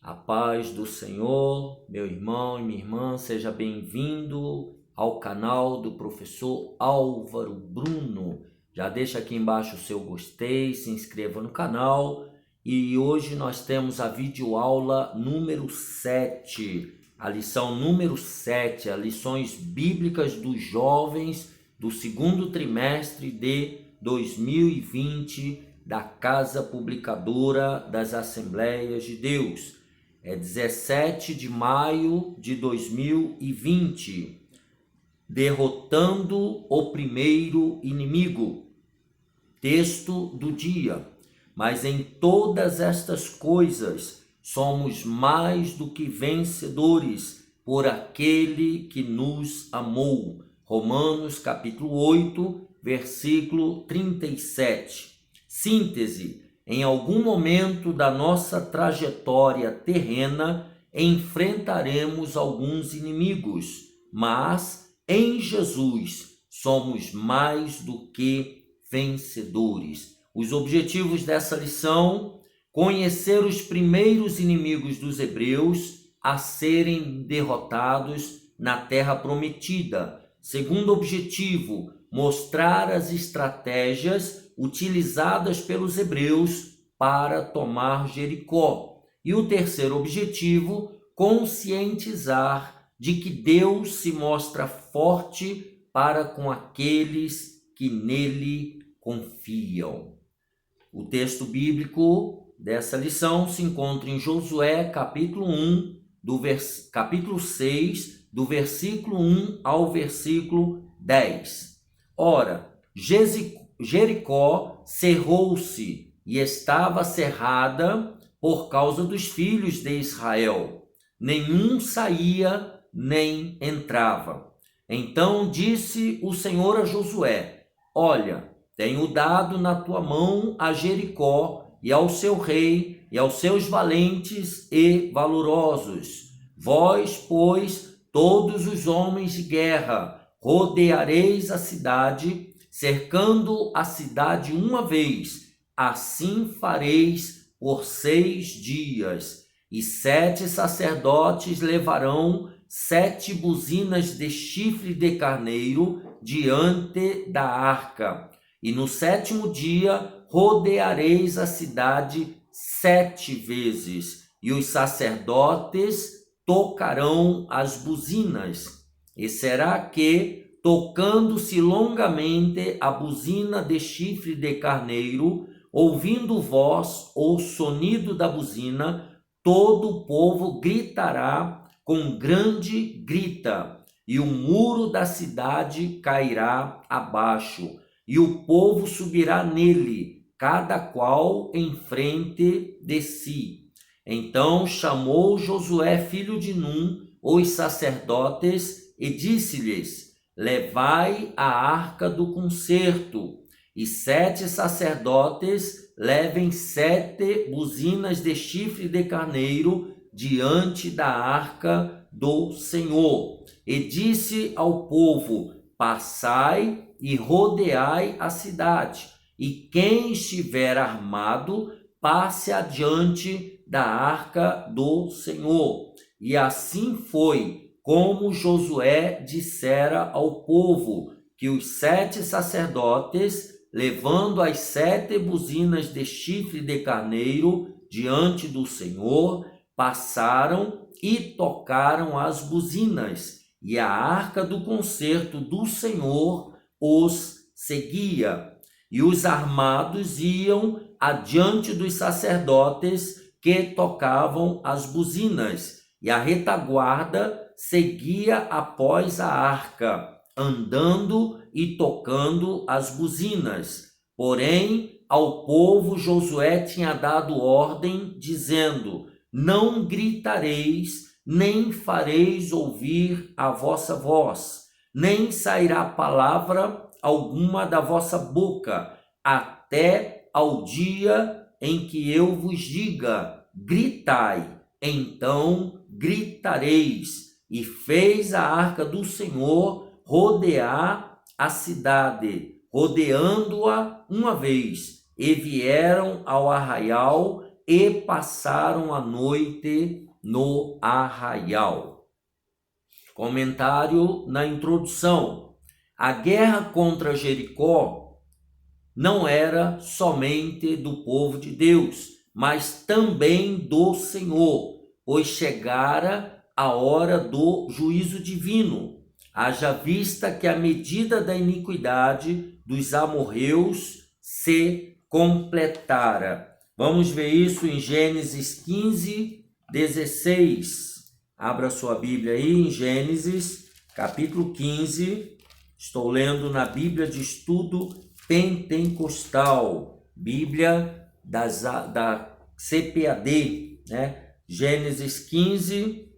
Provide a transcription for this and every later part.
A paz do Senhor, meu irmão e minha irmã, seja bem-vindo ao canal do professor Álvaro Bruno. Já deixa aqui embaixo o seu gostei, se inscreva no canal. E hoje nós temos a videoaula número 7, a lição número 7, as lições bíblicas dos jovens do segundo trimestre de 2020 da Casa Publicadora das Assembleias de Deus. É 17 de maio de 2020, derrotando o primeiro inimigo. Texto do dia. Mas em todas estas coisas somos mais do que vencedores por aquele que nos amou. Romanos capítulo 8, versículo 37. Síntese. Em algum momento da nossa trajetória terrena, enfrentaremos alguns inimigos, mas em Jesus somos mais do que vencedores. Os objetivos dessa lição: conhecer os primeiros inimigos dos hebreus a serem derrotados na terra prometida. Segundo objetivo, mostrar as estratégias utilizadas pelos hebreus para tomar Jericó. E o terceiro objetivo, conscientizar de que Deus se mostra forte para com aqueles que nele confiam. O texto bíblico dessa lição se encontra em Josué, capítulo 6, do versículo 1 ao versículo 10. Ora, Jericó cerrou-se e estava cerrada por causa dos filhos de Israel. Nenhum saía nem entrava. Então disse o Senhor a Josué: Olha, tenho dado na tua mão a Jericó e ao seu rei e aos seus valentes e valorosos. Vós, pois, todos os homens de guerra, rodeareis a cidade, cercando a cidade uma vez. Assim fareis por 6 dias. E 7 sacerdotes levarão 7 buzinas de chifre de carneiro diante da arca. E no 7º dia rodeareis a cidade 7 vezes. E os sacerdotes tocarão as buzinas. E será que, tocando-se longamente a buzina de chifre de carneiro, ouvindo vós o sonido da buzina, todo o povo gritará com grande grita, e o muro da cidade cairá abaixo, e o povo subirá nele, cada qual em frente de si. Então chamou Josué, filho de Num, os sacerdotes, e disse-lhes: Levai a arca do concerto, e 7 sacerdotes levem 7 buzinas de chifre de carneiro diante da arca do Senhor. E disse ao povo: Passai e rodeai a cidade, e quem estiver armado, passe adiante da arca do Senhor. E assim foi, como Josué dissera ao povo, que os 7 sacerdotes, levando as 7 buzinas de chifre de carneiro diante do Senhor, passaram e tocaram as buzinas, e a arca do concerto do Senhor os seguia. E os armados iam adiante dos sacerdotes que tocavam as buzinas, e a retaguarda seguia após a arca, andando e tocando as buzinas. Porém, ao povo Josué tinha dado ordem, dizendo: Não gritareis, nem fareis ouvir a vossa voz, nem sairá palavra alguma da vossa boca, até ao dia em que eu vos diga: gritai, então gritareis. E fez a arca do Senhor rodear a cidade, rodeando-a uma vez, e vieram ao arraial e passaram a noite no arraial. Comentário na introdução. A guerra contra Jericó não era somente do povo de Deus, mas também do Senhor, pois chegara a hora do juízo divino, haja vista que a medida da iniquidade dos amorreus se completara. Vamos ver isso em Gênesis 15, 16. Abra sua Bíblia aí em Gênesis, capítulo 15. Estou lendo na Bíblia de Estudo Pentecostal, Bíblia da CPAD, né? Gênesis 15,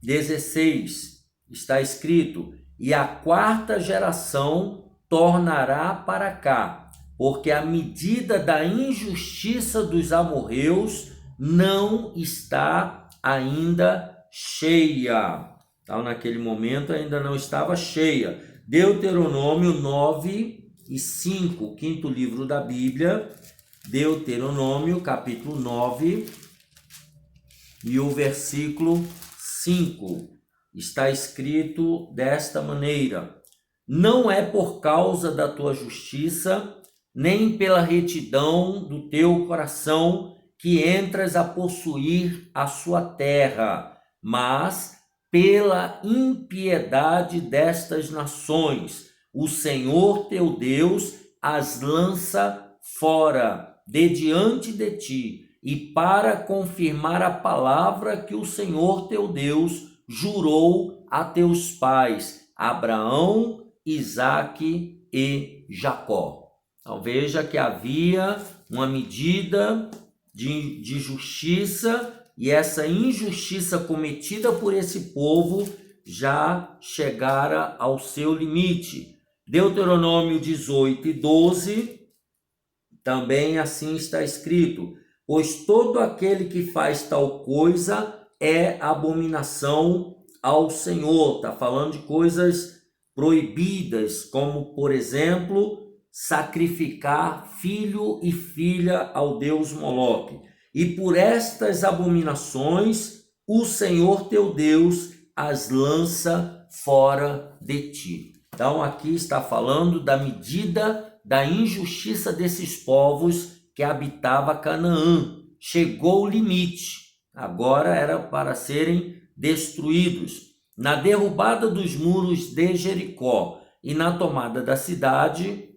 16. Está escrito: e a quarta geração tornará para cá, porque a medida da injustiça dos amorreus não está ainda cheia. Então, naquele momento ainda não estava cheia. Deuteronômio 9 e 5, quinto livro da Bíblia, Deuteronômio capítulo 9 e o versículo 5. Está escrito desta maneira: não é por causa da tua justiça, nem pela retidão do teu coração, que entras a possuir a sua terra, mas pela impiedade destas nações. O Senhor teu Deus as lança fora de diante de ti, e para confirmar a palavra que o Senhor teu Deus jurou a teus pais, Abraão, Isaque e Jacó. Então veja que havia uma medida de justiça, e essa injustiça cometida por esse povo já chegara ao seu limite. Deuteronômio 18 e 12, também assim está escrito: pois todo aquele que faz tal coisa é abominação ao Senhor. Está falando de coisas proibidas, como, por exemplo, sacrificar filho e filha ao deus Moloque. E por estas abominações, o Senhor teu Deus as lança fora de ti. Então, aqui está falando da medida da injustiça desses povos que habitava Canaã. Chegou o limite. Agora era para serem destruídos. Na derrubada dos muros de Jericó e na tomada da cidade,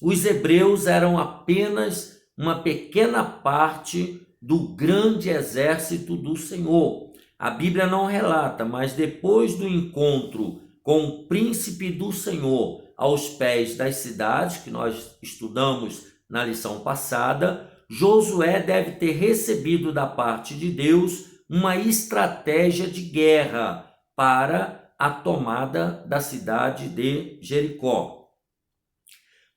os hebreus eram apenas uma pequena parte do grande exército do Senhor. A Bíblia não relata, mas depois do encontro com o príncipe do Senhor aos pés das cidades, que nós estudamos na lição passada, Josué deve ter recebido da parte de Deus uma estratégia de guerra para a tomada da cidade de Jericó.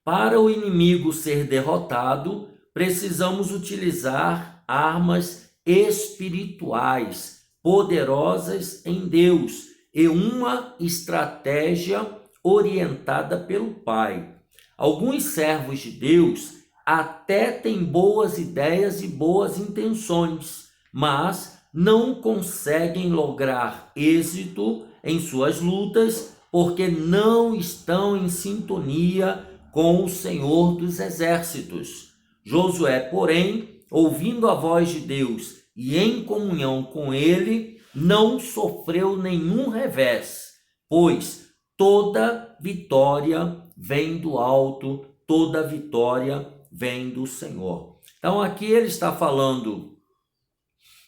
Para o inimigo ser derrotado, precisamos utilizar armas espirituais poderosas em Deus e uma estratégia orientada pelo Pai. Alguns servos de Deus até têm boas ideias e boas intenções, mas não conseguem lograr êxito em suas lutas porque não estão em sintonia com o Senhor dos Exércitos. Josué, porém, ouvindo a voz de Deus e em comunhão com ele, não sofreu nenhum revés, pois toda vitória vem do alto, toda vitória vem do Senhor. Então aqui ele está falando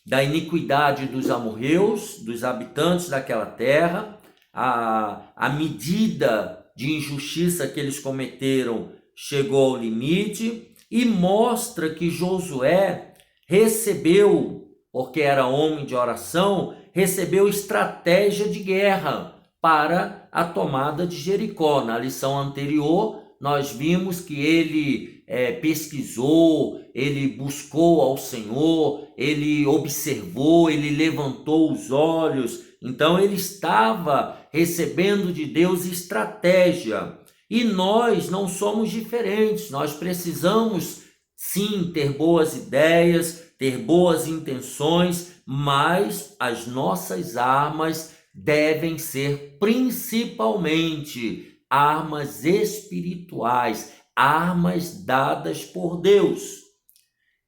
da iniquidade dos amorreus, dos habitantes daquela terra, a medida de injustiça que eles cometeram chegou ao limite, e mostra que Josué recebeu, porque era homem de oração, recebeu estratégia de guerra para a tomada de Jericó. Na lição anterior, nós vimos que ele pesquisou, ele buscou ao Senhor, ele observou, ele levantou os olhos. Então ele estava recebendo de Deus estratégia. E nós não somos diferentes, nós precisamos sim ter boas ideias, ter boas intenções, mas as nossas armas devem ser principalmente armas espirituais, armas dadas por Deus.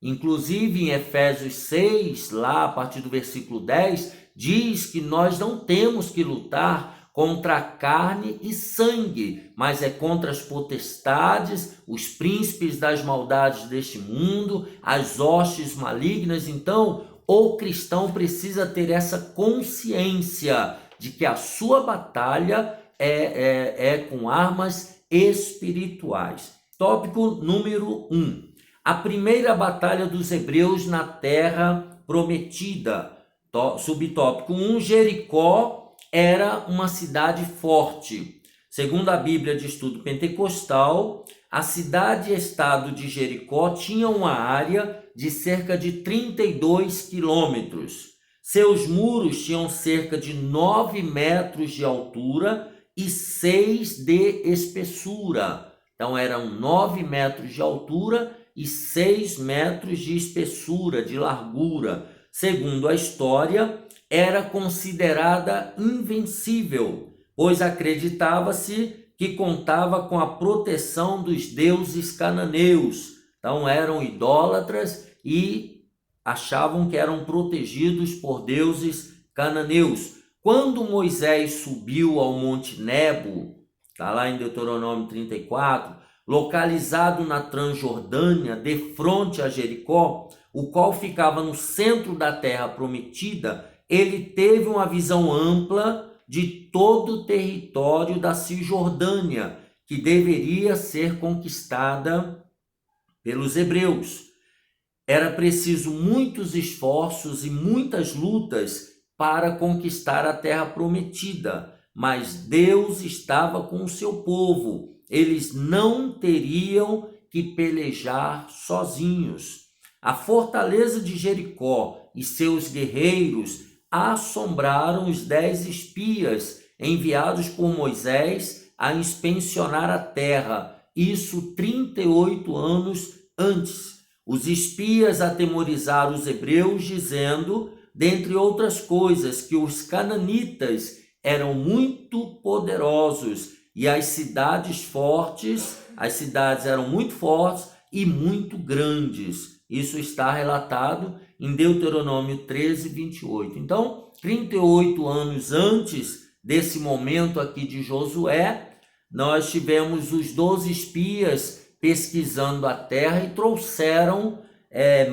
Inclusive em Efésios 6, lá a partir do versículo 10, diz que nós não temos que lutar contra a carne e sangue, mas é contra as potestades, os príncipes das maldades deste mundo, as hostes malignas. Então, o cristão precisa ter essa consciência de que a sua batalha é com armas espirituais. Tópico número 1. A primeira batalha dos hebreus na terra prometida. Subtópico 1, Jericó era uma cidade forte. Segundo a Bíblia de Estudo Pentecostal, a cidade-estado de Jericó tinha uma área de cerca de 32 quilômetros. Seus muros tinham cerca de 9 metros de altura e 6 de espessura. Então eram 9 metros de altura e 6 metros de espessura, de largura. Segundo a história, era considerada invencível, pois acreditava-se que contava com a proteção dos deuses cananeus. Então eram idólatras e achavam que eram protegidos por deuses cananeus. Quando Moisés subiu ao Monte Nebo, está lá em Deuteronômio 34, localizado na Transjordânia, de frente a Jericó, o qual ficava no centro da terra prometida, ele teve uma visão ampla de todo o território da Cisjordânia, que deveria ser conquistada pelos hebreus. Era preciso muitos esforços e muitas lutas para conquistar a terra prometida, mas Deus estava com o seu povo. Eles não teriam que pelejar sozinhos. A fortaleza de Jericó e seus guerreiros assombraram os 10 espias enviados por Moisés a inspecionar a terra, isso 38 anos antes. Os espias atemorizaram os hebreus, dizendo, dentre outras coisas, que os cananitas eram muito poderosos e as cidades eram muito fortes e muito grandes. Isso está relatado em Deuteronômio 13, 28. Então, 38 anos antes desse momento aqui de Josué, nós tivemos os 12 espias pesquisando a terra e trouxeram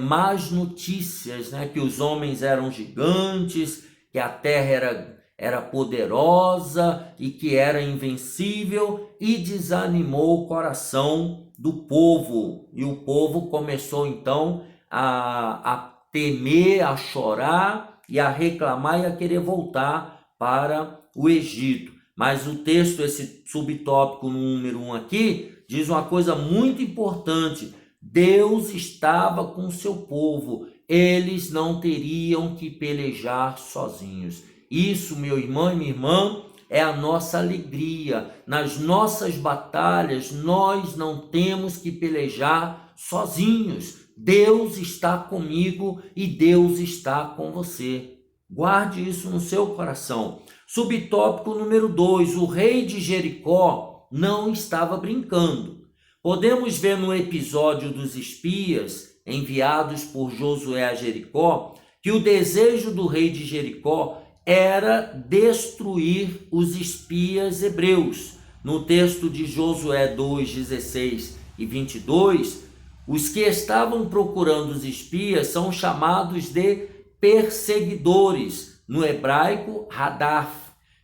más notícias, né? Que os homens eram gigantes, que a terra era poderosa e que era invencível, e desanimou o coração do povo. E o povo começou então a temer, a chorar e a reclamar e a querer voltar para o Egito. Mas o texto, esse subtópico número 1 aqui, diz uma coisa muito importante: Deus estava com o seu povo, eles não teriam que pelejar sozinhos. Isso, meu irmão e minha irmã, é a nossa alegria. Nas nossas batalhas, nós não temos que pelejar sozinhos. Deus está comigo e Deus está com você. Guarde isso no seu coração. Subtópico número 2, o rei de Jericó não estava brincando. Podemos ver no episódio dos espias enviados por Josué a Jericó que o desejo do rei de Jericó era destruir os espias hebreus. No texto de Josué 2, 16 e 22, os que estavam procurando os espias são chamados de perseguidores, no hebraico Hadaf,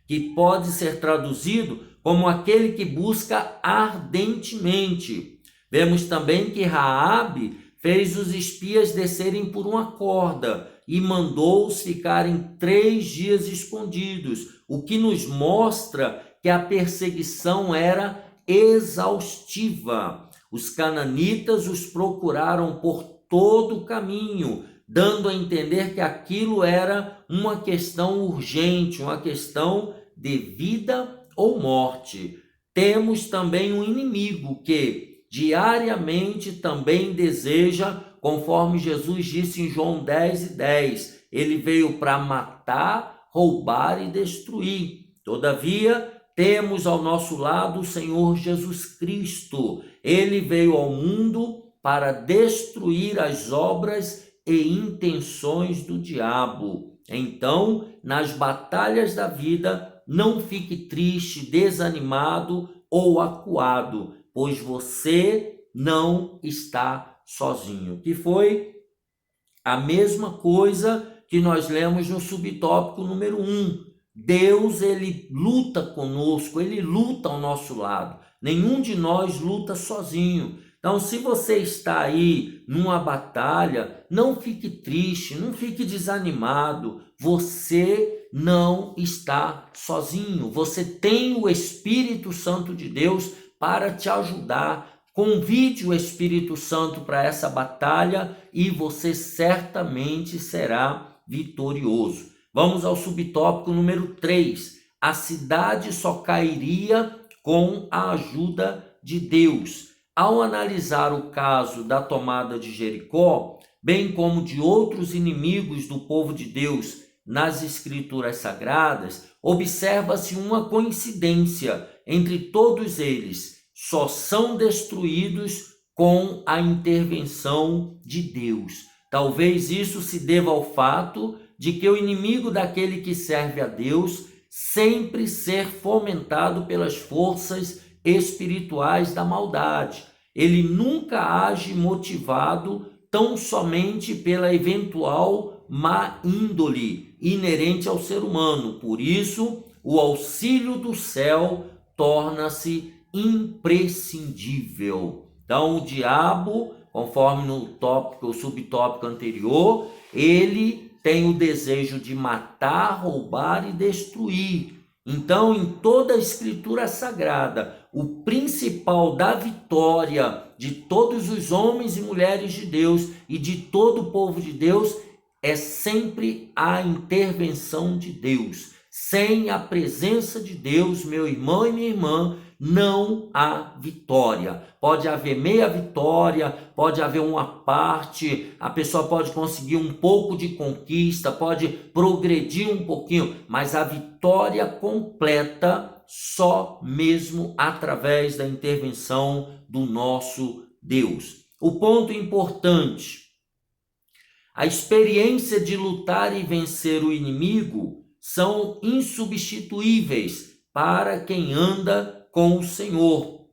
que pode ser traduzido como aquele que busca ardentemente. Vemos também que Raabe fez os espias descerem por uma corda e mandou-os ficarem 3 dias escondidos, o que nos mostra que a perseguição era exaustiva. Os cananitas os procuraram por todo o caminho, dando a entender que aquilo era uma questão urgente, uma questão de vida ou morte. Temos também um inimigo que diariamente também deseja conforme Jesus disse em João 10:10. Ele veio para matar, roubar e destruir. Todavia, temos ao nosso lado o Senhor Jesus Cristo. Ele veio ao mundo para destruir as obras e intenções do diabo. Então, nas batalhas da vida, não fique triste, desanimado ou acuado, pois você não está sozinho. Que foi a mesma coisa que nós lemos no subtópico número 1. Deus, ele luta conosco, ele luta ao nosso lado. Nenhum de nós luta sozinho. Então, se você está aí numa batalha, não fique triste, não fique desanimado. Você não está sozinho. Você tem o Espírito Santo de Deus para te ajudar. Convide o Espírito Santo para essa batalha e você certamente será vitorioso. Vamos ao subtópico número 3. A cidade só cairia com a ajuda de Deus. Ao analisar o caso da tomada de Jericó, bem como de outros inimigos do povo de Deus nas Escrituras Sagradas, observa-se uma coincidência entre todos eles. Só são destruídos com a intervenção de Deus. Talvez isso se deva ao fato de que o inimigo daquele que serve a Deus sempre ser fomentado pelas forças espirituais da maldade. Ele nunca age motivado tão somente pela eventual má índole inerente ao ser humano. Por isso, o auxílio do céu torna-se imprescindível. Então, o diabo, conforme no tópico, o subtópico anterior, ele tem o desejo de matar, roubar e destruir. Então, em toda a Escritura Sagrada, o principal da vitória de todos os homens e mulheres de Deus e de todo o povo de Deus é sempre a intervenção de Deus. Sem a presença de Deus, meu irmão e minha irmã, não há vitória. Pode haver meia vitória, pode haver uma parte, a pessoa pode conseguir um pouco de conquista, pode progredir um pouquinho, mas a vitória completa só mesmo através da intervenção do nosso Deus. O ponto importante: a experiência de lutar e vencer o inimigo são insubstituíveis para quem anda com o Senhor,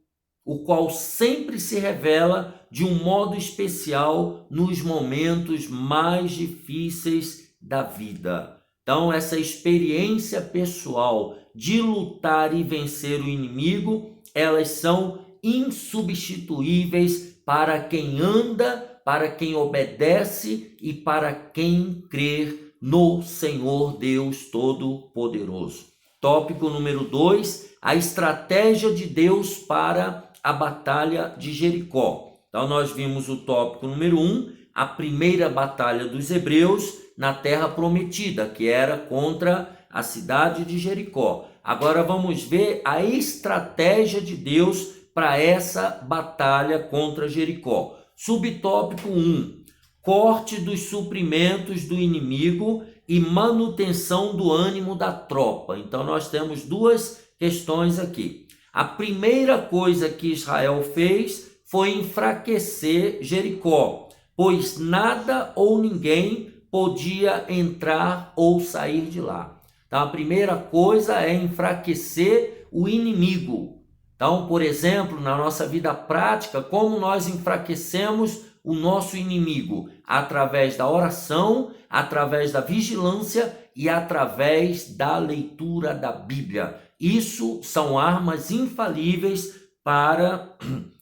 o qual sempre se revela de um modo especial nos momentos mais difíceis da vida. Então, essa experiência pessoal de lutar e vencer o inimigo, elas são insubstituíveis para quem anda, para quem obedece e para quem crer no Senhor Deus Todo-Poderoso. Tópico número 2, a estratégia de Deus para a batalha de Jericó. Então, nós vimos o tópico número 1, a primeira batalha dos hebreus na terra prometida, que era contra a cidade de Jericó. Agora vamos ver a estratégia de Deus para essa batalha contra Jericó. Subtópico 1, corte dos suprimentos do inimigo e manutenção do ânimo da tropa. Então, nós temos duas questões aqui. A primeira coisa que Israel fez foi enfraquecer Jericó, pois nada ou ninguém podia entrar ou sair de lá. Então, a primeira coisa é enfraquecer o inimigo. Então, por exemplo, na nossa vida prática, como nós enfraquecemos o nosso inimigo? Através da oração, através da vigilância e através da leitura da Bíblia. Isso são armas infalíveis para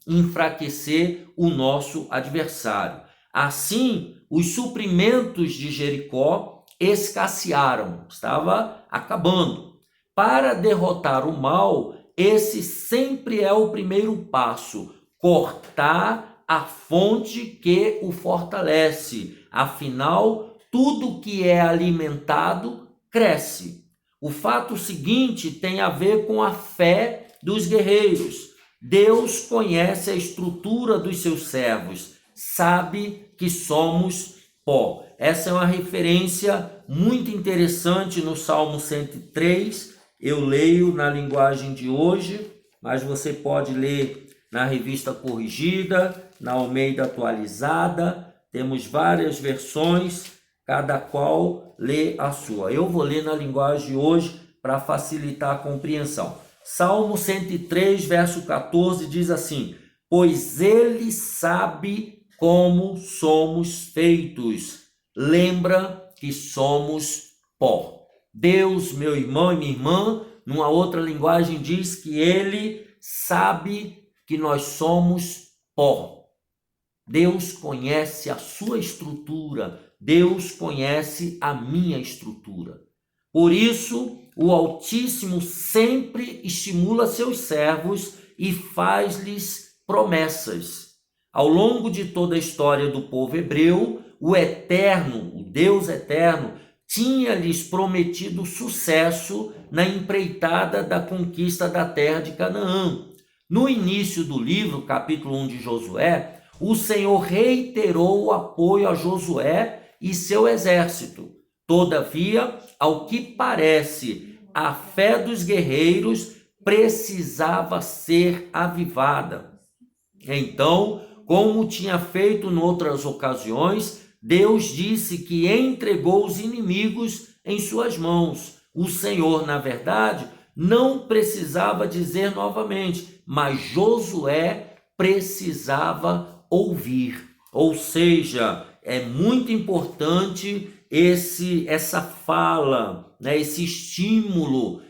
enfraquecer o nosso adversário. Assim, os suprimentos de Jericó escassearam, estava acabando. Para derrotar o mal, esse sempre é o primeiro passo: cortar a fonte que o fortalece. Afinal, tudo que é alimentado cresce. O fato seguinte tem a ver com a fé dos guerreiros. Deus conhece a estrutura dos seus servos, sabe que somos pó. Essa é uma referência muito interessante no Salmo 103. Eu leio na linguagem de hoje, mas você pode ler na Revista Corrigida, na Almeida Atualizada. Temos várias versões, cada qual lê a sua. Eu vou ler na linguagem de hoje para facilitar a compreensão. Salmo 103, verso 14 diz assim: pois ele sabe como somos feitos, lembra que somos pó. Deus, meu irmão e minha irmã, numa outra linguagem diz que ele sabe que nós somos pó. Deus conhece a sua estrutura, Deus conhece a minha estrutura. Por isso, o Altíssimo sempre estimula seus servos e faz-lhes promessas. Ao longo de toda a história do povo hebreu, o Eterno, o Deus Eterno, tinha-lhes prometido sucesso na empreitada da conquista da terra de Canaã. No início do livro, capítulo 1 de Josué, o Senhor reiterou o apoio a Josué e seu exército. Todavia, ao que parece, a fé dos guerreiros precisava ser avivada. Então, como tinha feito em outras ocasiões, Deus disse que entregou os inimigos em suas mãos. O Senhor, na verdade, não precisava dizer novamente, mas Josué precisava ouvir. Ou seja, é muito importante essa fala, né, esse estímulo,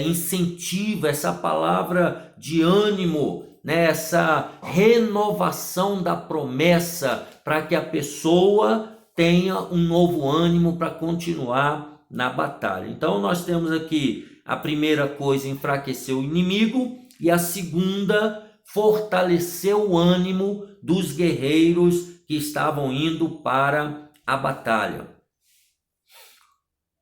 incentivo, essa palavra de ânimo, né, essa renovação da promessa para que a pessoa tenha um novo ânimo para continuar na batalha. Então nós temos aqui a primeira coisa, enfraquecer o inimigo, e a segunda, fortalecer o ânimo dos guerreiros que estavam indo para a batalha.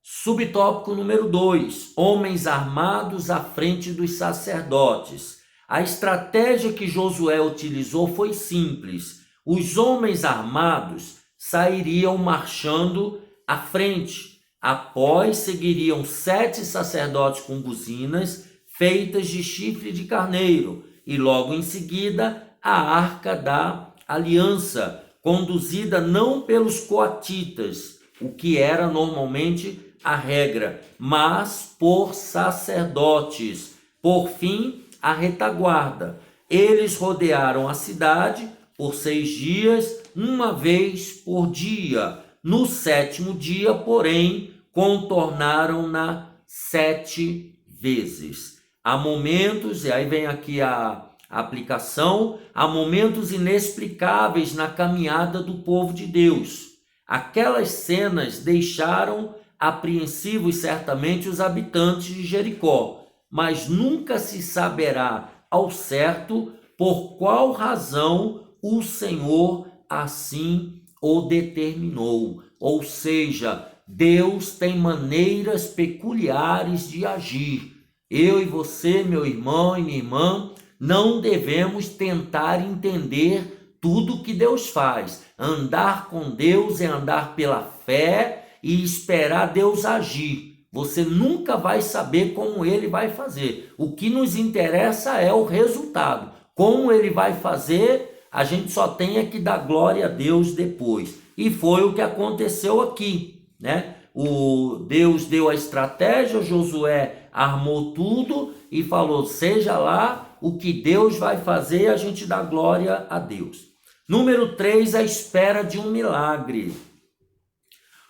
Subtópico número 2, homens armados à frente dos sacerdotes. A estratégia que Josué utilizou foi simples. Os homens armados sairiam marchando à frente. Após, seguiriam 7 sacerdotes com buzinas feitas de chifre de carneiro. E logo em seguida, a Arca da Aliança, conduzida não pelos coatitas, o que era normalmente a regra, mas por sacerdotes. Por fim, a retaguarda. Eles rodearam a cidade por 6 dias, uma vez por dia. No 7º dia, porém, contornaram-na 7 vezes. Há momentos, e aí vem aqui a aplicação, há momentos inexplicáveis na caminhada do povo de Deus. Aquelas cenas deixaram apreensivos certamente os habitantes de Jericó, mas nunca se saberá ao certo por qual razão o Senhor assim o determinou. Ou seja, Deus tem maneiras peculiares de agir. Eu e você, meu irmão e minha irmã, não devemos tentar entender tudo que Deus faz. Andar com Deus é andar pela fé e esperar Deus agir. Você nunca vai saber como ele vai fazer. O que nos interessa é o resultado. Como ele vai fazer, a gente só tem que dar glória a Deus depois. E foi o que aconteceu aqui, né? O Deus deu a estratégia, Josué armou tudo e falou: seja lá o que Deus vai fazer, a gente dá glória a Deus. Número 3, a espera de um milagre.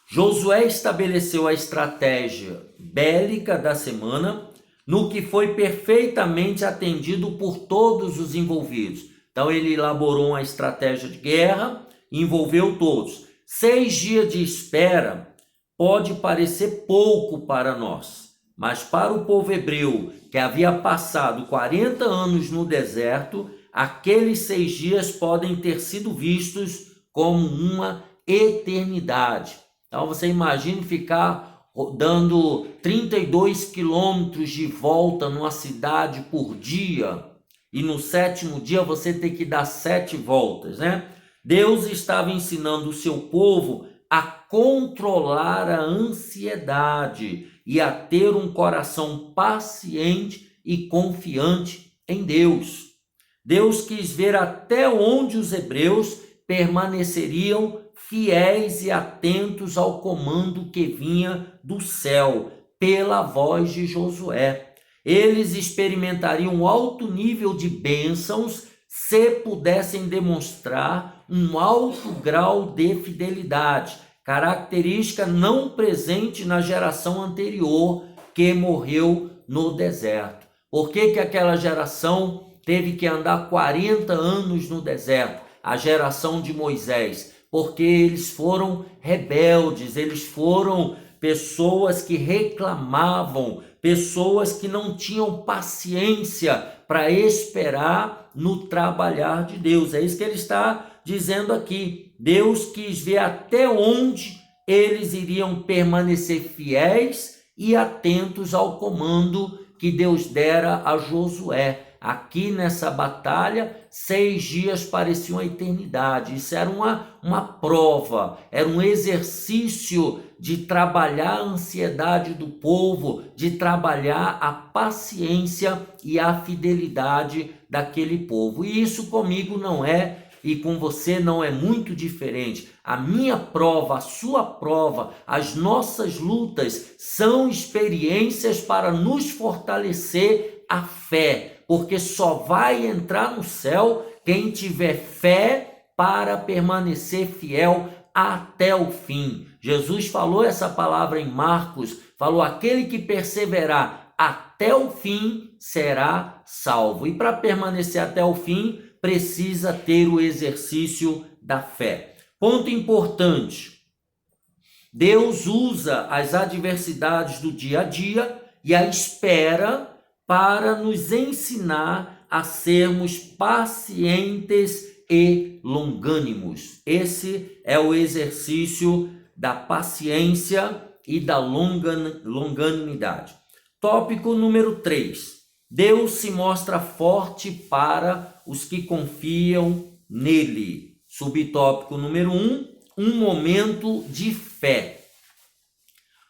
Josué estabeleceu a estratégia bélica da semana, no que foi perfeitamente atendido por todos os envolvidos. Então ele elaborou uma estratégia de guerra, envolveu todos. 6 dias de espera pode parecer pouco para nós, mas para o povo hebreu, que havia passado 40 anos no deserto, aqueles 6 dias podem ter sido vistos como uma eternidade. Então você imagina ficar dando 32 quilômetros de volta numa cidade por dia, e no 7º dia você tem que dar 7 voltas, né? Deus estava ensinando o seu povo a controlar a ansiedade e a ter um coração paciente e confiante em Deus. Deus quis ver até onde os hebreus permaneceriam fiéis e atentos ao comando que vinha do céu, pela voz de Josué. Eles experimentariam um alto nível de bênçãos se pudessem demonstrar um alto grau de fidelidade, característica não presente na geração anterior que morreu no deserto. Por que aquela geração teve que andar 40 anos no deserto? A geração de Moisés, porque eles foram rebeldes, eles foram pessoas que reclamavam, pessoas que não tinham paciência para esperar no trabalhar de Deus. É isso que ele está dizendo aqui. Deus quis ver até onde eles iriam permanecer fiéis e atentos ao comando que Deus dera a Josué. Aqui nessa batalha, 6 dias pareciam a eternidade. Isso era uma prova, era um exercício de trabalhar a ansiedade do povo, de trabalhar a paciência e a fidelidade daquele povo. E isso comigo não é, e com você não é muito diferente. A minha prova, a sua prova, as nossas lutas são experiências para nos fortalecer a fé, porque só vai entrar no céu quem tiver fé para permanecer fiel até o fim. Jesus falou essa palavra em Marcos, falou: aquele que perseverar até o fim será salvo. E para permanecer até o fim, precisa ter o exercício da fé. Ponto importante: Deus usa as adversidades do dia a dia e a espera para nos ensinar a sermos pacientes e longânimos. Esse é o exercício da paciência e da longanimidade. Tópico número 3. Deus se mostra forte para os que confiam nele. Subtópico número 1. Um momento de fé.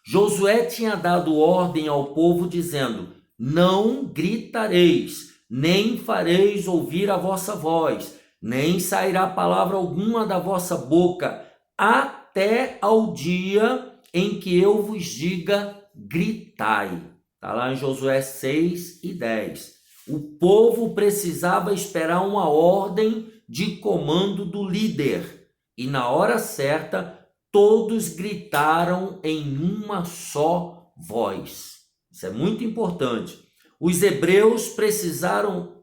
Josué tinha dado ordem ao povo dizendo: não gritareis, nem fareis ouvir a vossa voz, nem sairá palavra alguma da vossa boca, até ao dia em que eu vos diga: gritai. Está lá em Josué 6 e 10. O povo precisava esperar uma ordem de comando do líder. E na hora certa, todos gritaram em uma só voz. Isso é muito importante. Os hebreus precisaram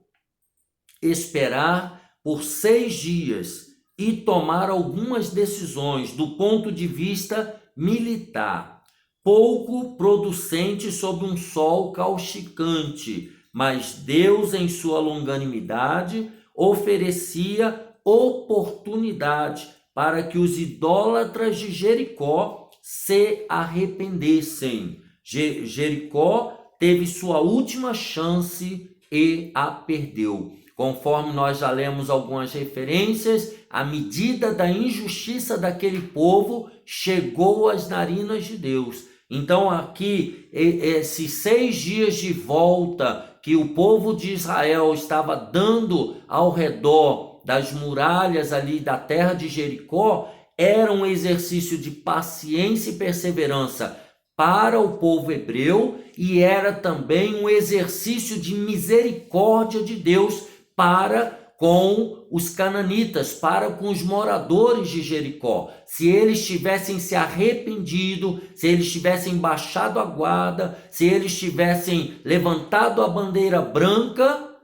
esperar por 6 dias e tomar algumas decisões do ponto de vista militar, pouco producente sob um sol causticante, mas Deus, em sua longanimidade, oferecia oportunidade para que os idólatras de Jericó se arrependessem. Jericó teve sua última chance e a perdeu. Conforme nós já lemos algumas referências, a medida da injustiça daquele povo chegou às narinas de Deus. Então aqui, esses 6 dias de volta que o povo de Israel estava dando ao redor das muralhas ali da terra de Jericó, era um exercício de paciência e perseverança para o povo hebreu, e era também um exercício de misericórdia de Deus para com os cananitas, para com os moradores de Jericó. Se eles tivessem se arrependido, se eles tivessem baixado a guarda, se eles tivessem levantado a bandeira branca,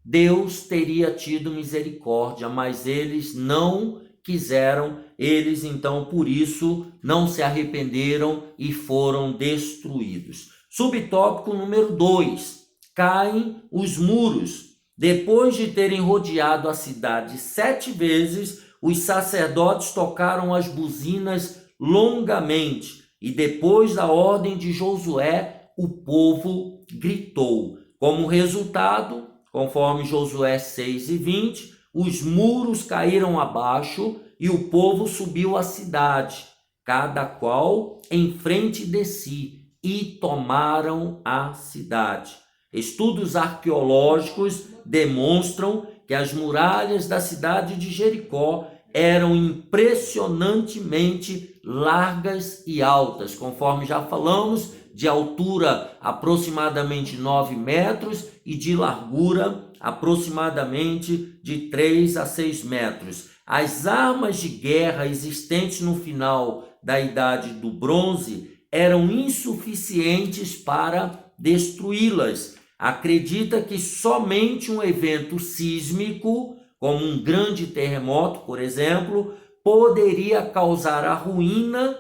Deus teria tido misericórdia, mas eles não quiseram. Eles então por isso não se arrependeram e foram destruídos. Subtópico número 2. Caem os muros. Depois de terem rodeado a cidade 7 vezes, os sacerdotes tocaram as buzinas longamente, e depois da ordem de Josué, o povo gritou. Como resultado, conforme Josué 6 e 20, os muros caíram abaixo e o povo subiu à cidade, cada qual em frente de si, e tomaram a cidade. Estudos arqueológicos demonstram que as muralhas da cidade de Jericó eram impressionantemente largas e altas, conforme já falamos, de altura aproximadamente 9 metros e de largura aproximadamente de 3 a 6 metros. As armas de guerra existentes no final da Idade do Bronze eram insuficientes para destruí-las. Acredita que somente um evento sísmico, como um grande terremoto, por exemplo, poderia causar a ruína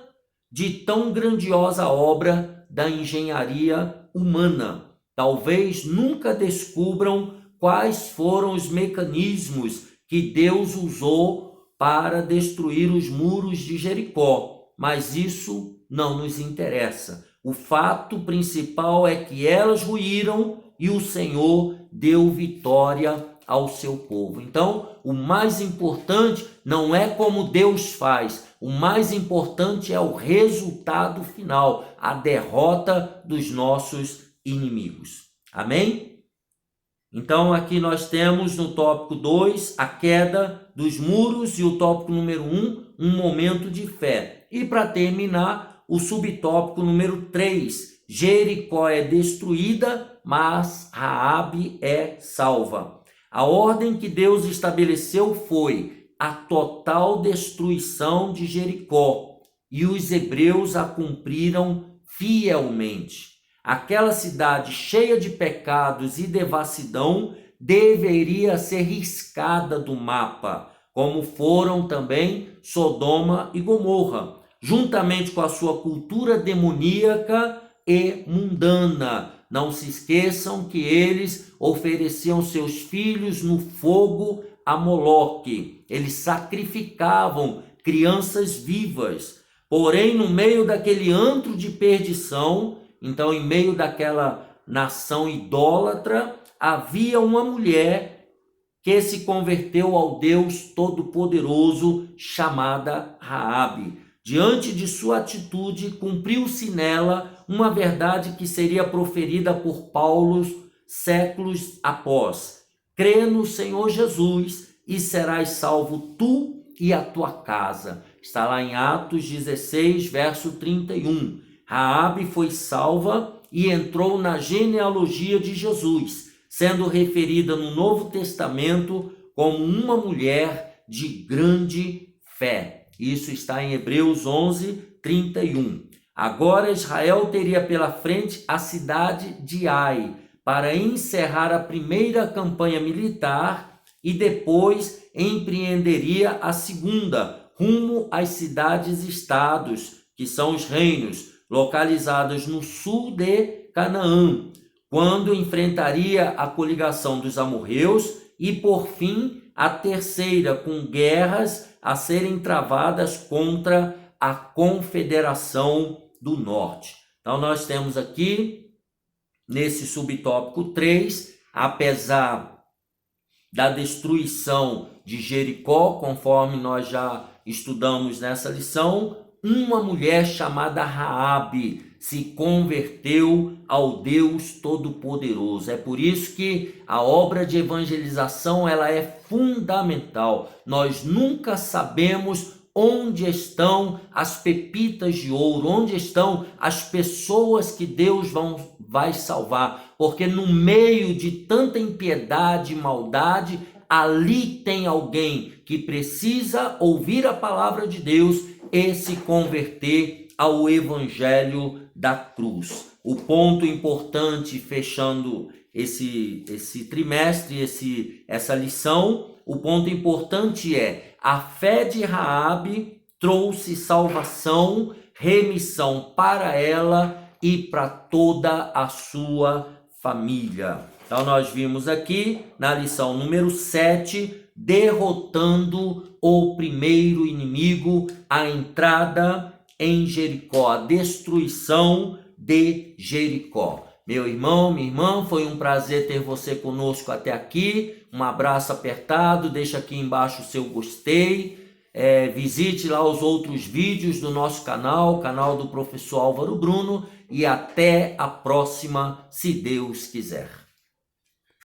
de tão grandiosa obra da engenharia humana. Talvez nunca descubram quais foram os mecanismos que Deus usou para destruir os muros de Jericó, mas isso não nos interessa. O fato principal é que elas ruíram e o Senhor deu vitória ao seu povo. Então, o mais importante não é como Deus faz, o mais importante é o resultado final, a derrota dos nossos inimigos. Amém? Então, aqui nós temos no tópico 2 a queda dos muros e o tópico número 1, um momento de fé. E para terminar, o subtópico número 3, Jericó é destruída, mas Raabe é salva. A ordem que Deus estabeleceu foi a total destruição de Jericó, e os hebreus a cumpriram fielmente. Aquela cidade cheia de pecados e devassidão deveria ser riscada do mapa, como foram também Sodoma e Gomorra, juntamente com a sua cultura demoníaca e mundana. Não se esqueçam que eles ofereciam seus filhos no fogo a Moloque. Eles sacrificavam crianças vivas. Porém, no meio daquele antro de perdição, então em meio daquela nação idólatra, havia uma mulher que se converteu ao Deus Todo-Poderoso, chamada Raabe. Diante de sua atitude, cumpriu-se nela uma verdade que seria proferida por Paulo séculos após: crê no Senhor Jesus e serás salvo tu e a tua casa. Está lá em Atos 16, verso 31. Raabe foi salva e entrou na genealogia de Jesus, sendo referida no Novo Testamento como uma mulher de grande fé. Isso está em Hebreus 11, 31. Agora Israel teria pela frente a cidade de Ai, para encerrar a primeira campanha militar, e depois empreenderia a segunda, rumo às cidades-estados, que são os reinos, localizados no sul de Canaã, quando enfrentaria a coligação dos amorreus e, por fim, a terceira, com guerras a serem travadas contra a Confederação do Norte. Então, nós temos aqui, nesse subtópico 3, apesar da destruição de Jericó, conforme nós já estudamos nessa lição, uma mulher chamada Raabe se converteu ao Deus Todo-Poderoso. É por isso que a obra de evangelização ela é fundamental. Nós nunca sabemos onde estão as pepitas de ouro, onde estão as pessoas que Deus vai salvar, porque no meio de tanta impiedade e maldade, ali tem alguém que precisa ouvir a palavra de Deus e se converter ao evangelho da cruz. O ponto importante, fechando esse trimestre, essa lição, o ponto importante é: a fé de Raabe trouxe salvação, remissão para ela e para toda a sua família. Então nós vimos aqui na lição número 7, derrotando o primeiro inimigo, a entrada em Jericó, a destruição de Jericó. Meu irmão, minha irmã, foi um prazer ter você conosco até aqui. um abraço apertado, deixa aqui embaixo o seu gostei, visite lá os outros vídeos do nosso canal, canal do professor Álvaro Bruno, e até a próxima, se Deus quiser.